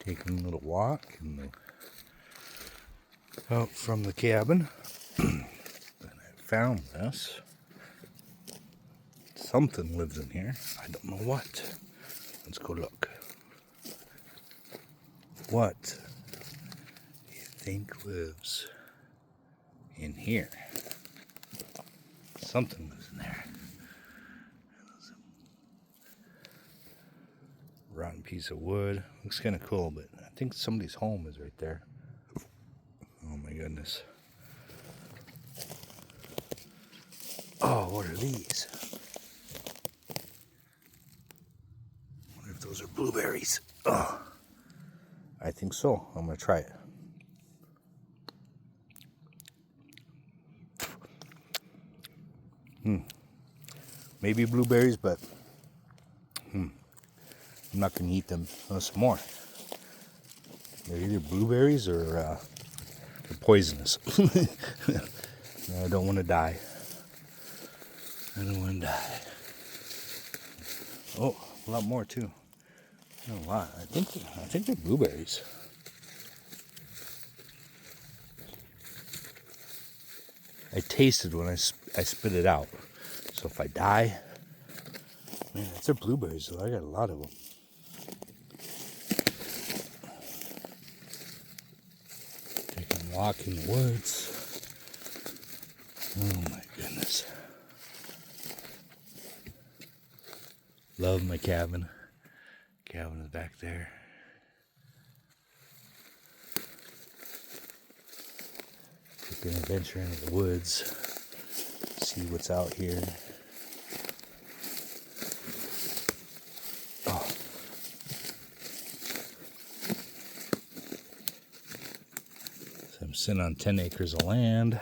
Taking a little walk out from the cabin. And I found this. Something lives in here. I don't know what. Let's go look. What do you think lives in here? Something lives in there. Rotten piece of wood. Looks kind of cool, but I think somebody's home is right there. Oh my goodness. Oh, what are these? I wonder if those are blueberries. Oh, I think so. I'm gonna try it. Maybe blueberries, but I'm not gonna eat them. Some more. They're either blueberries or they're poisonous. I don't want to die. I don't want to die. Oh, a lot more too. Not a lot. I think they're blueberries. I tasted when I spit it out. So if I die, man, they're blueberries. So I got a lot of them. Taking a walk in the woods. Oh my goodness. Love my cabin. Cabin is back there. Take an adventure into the woods. See what's out here. Oh. So I'm sitting on 10 acres of land.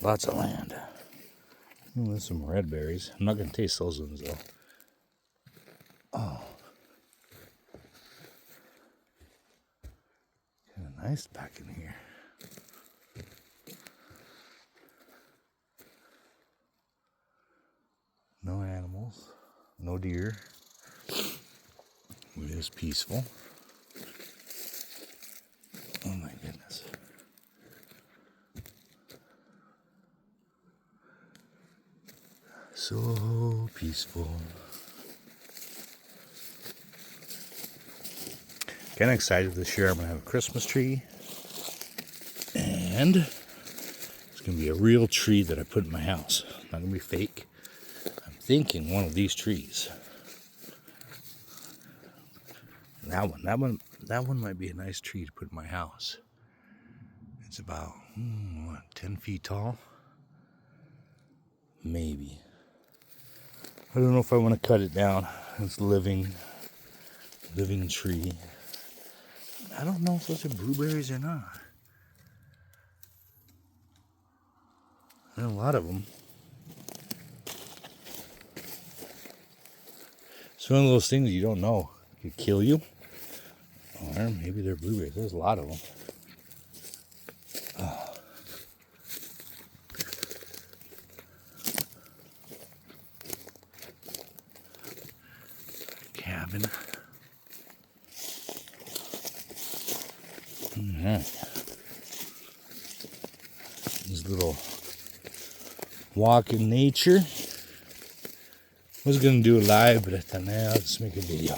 Lots of land. Oh, there's some red berries. I'm not going to taste those ones though. Oh. Kind of nice back in here. No animals. No deer. It is peaceful. Oh my goodness. So peaceful. Kind of excited this year. I'm going to have a Christmas tree. And it's going to be a real tree that I put in my house. Not going to be fake. I'm thinking one of these trees. That one might be a nice tree to put in my house. It's about 10 feet tall. Maybe. I don't know if I want to cut it down. It's a living tree. I don't know if those are blueberries or not. There are a lot of them. It's one of those things you don't know. It could kill you. Or maybe they're blueberries. There's a lot of them. Oh. Cabin. This little walk in nature. I was gonna do it live, but I thought, nah, I'll just make a video.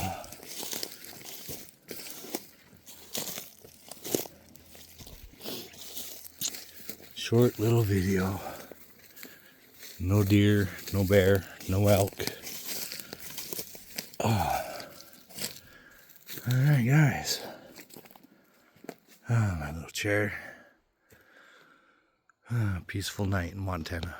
Short little video. No deer, no bear, no elk. Oh. Alright, guys. My little chair. Peaceful night in Montana.